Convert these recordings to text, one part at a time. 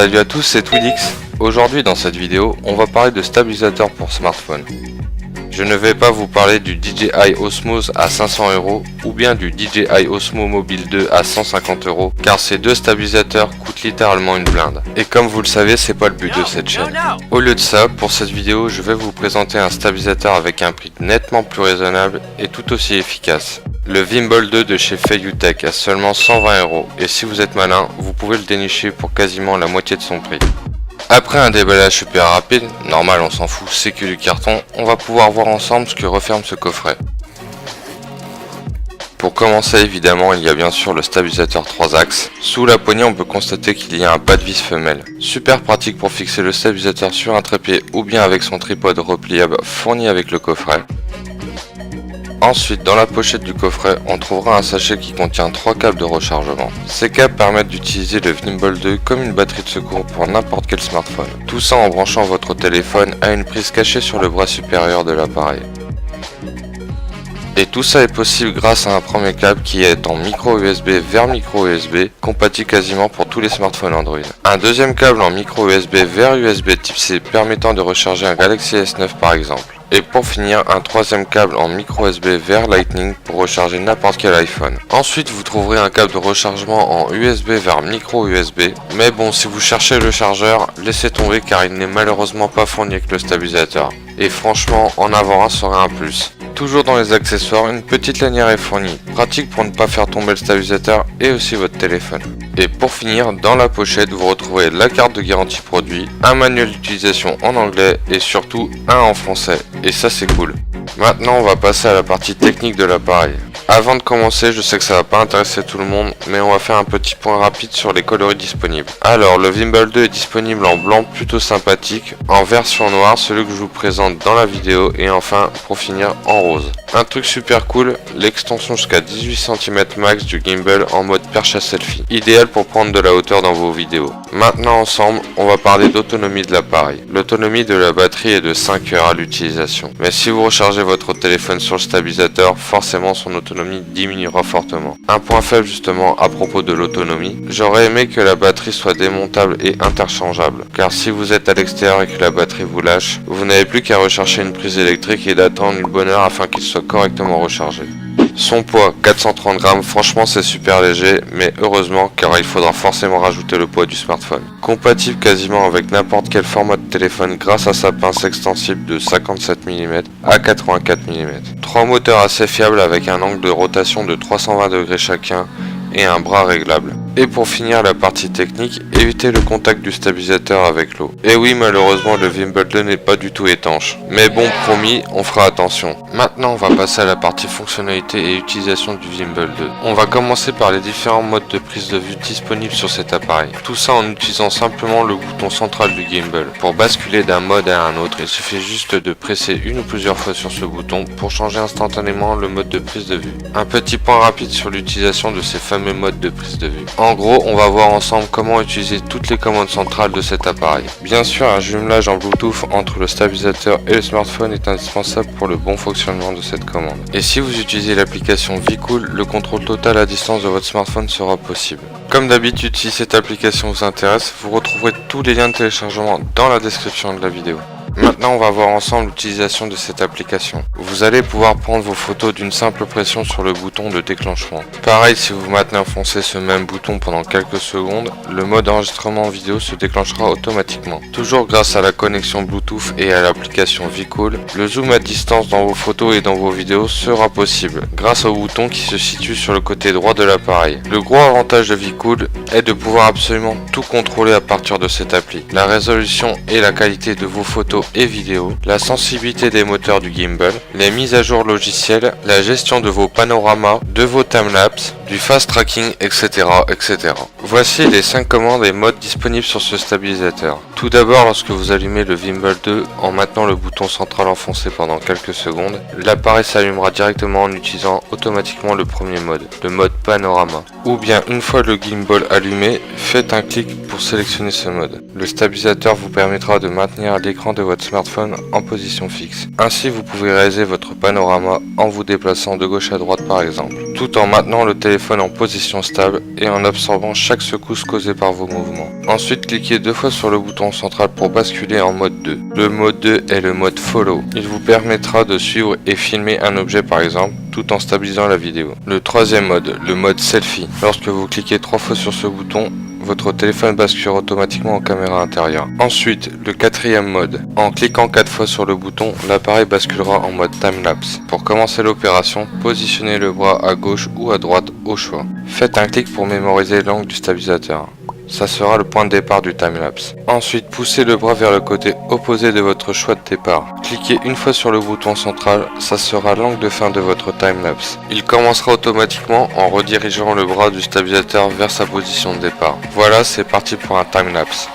Salut à tous, c'est Twidix. Aujourd'hui dans cette vidéo, on va parler de stabilisateur pour smartphone. Je ne vais pas vous parler du DJI Osmo à 500€ ou bien du DJI Osmo Mobile 2 à 150€, car ces deux stabilisateurs coûtent littéralement une blinde. Et comme vous le savez, c'est pas le but de cette chaîne. Au lieu de ça, pour cette vidéo, je vais vous présenter un stabilisateur avec un prix nettement plus raisonnable et tout aussi efficace. Le Vimbol 2 de chez Feiyutech à seulement 120€, et si vous êtes malin, vous pouvez le dénicher pour quasiment la moitié de son prix. Après un déballage super rapide, normal on s'en fout, c'est que du carton, on va pouvoir voir ensemble ce que referme ce coffret. Pour commencer évidemment, il y a bien sûr le stabilisateur 3 axes. Sous la poignée on peut constater qu'il y a un pas de vis femelle. Super pratique pour fixer le stabilisateur sur un trépied ou bien avec son tripode repliable fourni avec le coffret. Ensuite, dans la pochette du coffret, on trouvera un sachet qui contient 3 câbles de rechargement. Ces câbles permettent d'utiliser le Vimbol 2 comme une batterie de secours pour n'importe quel smartphone. Tout ça en branchant votre téléphone à une prise cachée sur le bras supérieur de l'appareil. Et tout ça est possible grâce à un premier câble qui est en micro USB vers micro USB, compatible quasiment pour tous les smartphones Android. Un deuxième câble en micro USB vers USB type C permettant de recharger un Galaxy S9 par exemple. Et pour finir, un troisième câble en micro USB vers Lightning pour recharger n'importe quel iPhone. Ensuite, vous trouverez un câble de rechargement en USB vers micro USB. Mais bon, si vous cherchez le chargeur, laissez tomber car il n'est malheureusement pas fourni avec le stabilisateur. Et franchement, en avoir un serait un plus. Toujours dans les accessoires, une petite lanière est fournie, pratique pour ne pas faire tomber le stabilisateur et aussi votre téléphone. Et pour finir, dans la pochette, vous retrouverez la carte de garantie produit, un manuel d'utilisation en anglais et surtout un en français. Et ça c'est cool. Maintenant on va passer à la partie technique de l'appareil. Avant de commencer, je sais que ça va pas intéresser tout le monde, mais on va faire un petit point rapide sur les coloris disponibles. Alors, le Vimbol 2 est disponible en blanc plutôt sympathique, en version noire, celui que je vous présente dans la vidéo, et enfin, pour finir, en rose. Un truc super cool, l'extension jusqu'à 18 cm max du gimbal en mode perche à selfie, idéal pour prendre de la hauteur dans vos vidéos. Maintenant ensemble, on va parler d'autonomie de l'appareil. L'autonomie de la batterie est de 5 heures à l'utilisation, mais si vous rechargez votre téléphone sur le stabilisateur, forcément son autonomie diminuera fortement. Un point faible justement à propos de l'autonomie, j'aurais aimé que la batterie soit démontable et interchangeable, car si vous êtes à l'extérieur et que la batterie vous lâche, vous n'avez plus qu'à rechercher une prise électrique et d'attendre une bonne heure afin qu'il soit correctement rechargé. Son poids 430 grammes, franchement c'est super léger, mais heureusement car il faudra forcément rajouter le poids du smartphone. Compatible quasiment avec n'importe quel format de téléphone grâce à sa pince extensible de 57 mm à 84 mm. 3 moteurs assez fiables avec un angle de rotation de 320 degrés chacun et un bras réglable. Et pour finir la partie technique, évitez le contact du stabilisateur avec l'eau. Et oui, malheureusement le Vimbol 2 n'est pas du tout étanche. Mais bon, promis, on fera attention. Maintenant on va passer à la partie fonctionnalité et utilisation du Vimbol 2. On va commencer par les différents modes de prise de vue disponibles sur cet appareil. Tout ça en utilisant simplement le bouton central du gimbal. Pour basculer d'un mode à un autre, il suffit juste de presser une ou plusieurs fois sur ce bouton pour changer instantanément le mode de prise de vue. Un petit point rapide sur l'utilisation de ces fameux modes de prise de vue. En gros, on va voir ensemble comment utiliser toutes les commandes centrales de cet appareil. Bien sûr, un jumelage en Bluetooth entre le stabilisateur et le smartphone est indispensable pour le bon fonctionnement de cette commande. Et si vous utilisez l'application VCool, le contrôle total à distance de votre smartphone sera possible. Comme d'habitude, si cette application vous intéresse, vous retrouverez tous les liens de téléchargement dans la description de la vidéo. Maintenant on va voir ensemble l'utilisation de cette application. Vous allez pouvoir prendre vos photos d'une simple pression sur le bouton de déclenchement. Pareil, si vous maintenez enfoncé ce même bouton pendant quelques secondes, le mode enregistrement vidéo se déclenchera automatiquement. Toujours grâce à la connexion Bluetooth et à l'application VCool, le zoom à distance dans vos photos et dans vos vidéos sera possible grâce au bouton qui se situe sur le côté droit de l'appareil. Le gros avantage de VCool est de pouvoir absolument tout contrôler à partir de cette appli. La résolution et la qualité de vos photos et vidéos, la sensibilité des moteurs du gimbal, les mises à jour logicielles, la gestion de vos panoramas, de vos timelapses, du fast tracking, etc., etc. Voici les 5 commandes et modes disponibles sur ce stabilisateur. Tout d'abord, lorsque vous allumez le Vimbol 2 en maintenant le bouton central enfoncé pendant quelques secondes, l'appareil s'allumera directement en utilisant automatiquement le premier mode, le mode panorama. Ou bien une fois le gimbal allumé, faites un clic pour sélectionner ce mode. Le stabilisateur vous permettra de maintenir l'écran de votre smartphone en position fixe. Ainsi, vous pouvez réaliser votre panorama en vous déplaçant de gauche à droite par exemple. tout en maintenant le téléphone en position stable et en absorbant chaque secousse causée par vos mouvements. Ensuite, cliquez 2 fois sur le bouton central pour basculer en mode 2. Le mode 2 est le mode Follow. Il vous permettra de suivre et filmer un objet par exemple, tout en stabilisant la vidéo. Le troisième mode, le mode Selfie. Lorsque vous cliquez 3 fois sur ce bouton, votre téléphone basculera automatiquement en caméra intérieure. Ensuite, le quatrième mode. En cliquant 4 fois sur le bouton, l'appareil basculera en mode timelapse. Pour commencer l'opération, positionnez le bras à gauche ou à droite au choix. Faites un clic pour mémoriser l'angle du stabilisateur. Ça sera le point de départ du timelapse. Ensuite, poussez le bras vers le côté opposé de votre choix de départ. Cliquez une fois sur le bouton central, ça sera l'angle de fin de votre timelapse. Il commencera automatiquement en redirigeant le bras du stabilisateur vers sa position de départ. Voilà, c'est parti pour un timelapse.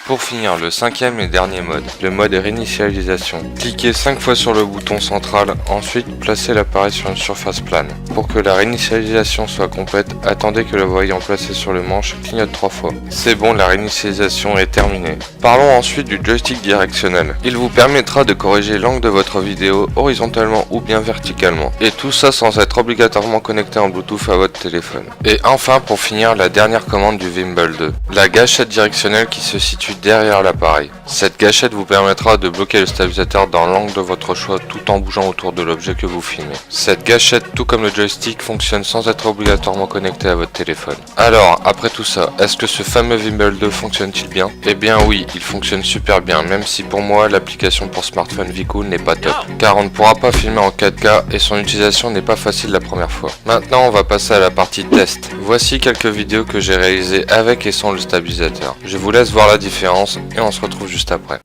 Pour finir, le cinquième et dernier mode, le mode réinitialisation. Cliquez 5 fois sur le bouton central, ensuite placez l'appareil sur une surface plane. Pour que la réinitialisation soit complète, attendez que le voyant placé sur le manche clignote 3 fois. C'est bon, la réinitialisation est terminée. Parlons ensuite du joystick directionnel. Il vous permettra de corriger l'angle de votre vidéo horizontalement ou bien verticalement. Et tout ça sans être obligatoirement connecté en Bluetooth à votre téléphone. Et enfin, pour finir, la dernière commande du Vimble 2. La gâchette directionnelle qui se situe derrière l'appareil. Cette gâchette vous permettra de bloquer le stabilisateur dans l'angle de votre choix tout en bougeant autour de l'objet que vous filmez. Cette gâchette, tout comme le joystick, fonctionne sans être obligatoirement connecté à votre téléphone. Alors, après tout ça, est-ce que ce fameux Vimble 2 fonctionne-t-il bien? Eh bien oui, il fonctionne super bien, même si pour moi l'application pour smartphone VCool n'est pas top, car on ne pourra pas filmer en 4K et son utilisation n'est pas facile la première fois. Maintenant on va passer à la partie test. Voici quelques vidéos que j'ai réalisées avec et sans le stabilisateur. Je vous laisse voir la différence et on se retrouve juste après.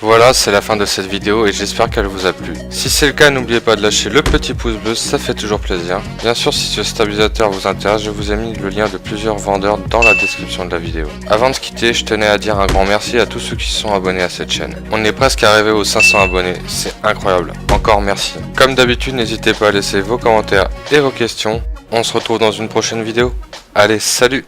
Voilà, c'est la fin de cette vidéo et j'espère qu'elle vous a plu. Si c'est le cas, n'oubliez pas de lâcher le petit pouce bleu, ça fait toujours plaisir. Bien sûr, si ce stabilisateur vous intéresse, je vous ai mis le lien de plusieurs vendeurs dans la description de la vidéo. Avant de se quitter, je tenais à dire un grand merci à tous ceux qui sont abonnés à cette chaîne. On est presque arrivé aux 500 abonnés, c'est incroyable. Encore merci. Comme d'habitude, n'hésitez pas à laisser vos commentaires et vos questions. On se retrouve dans une prochaine vidéo. Allez, salut!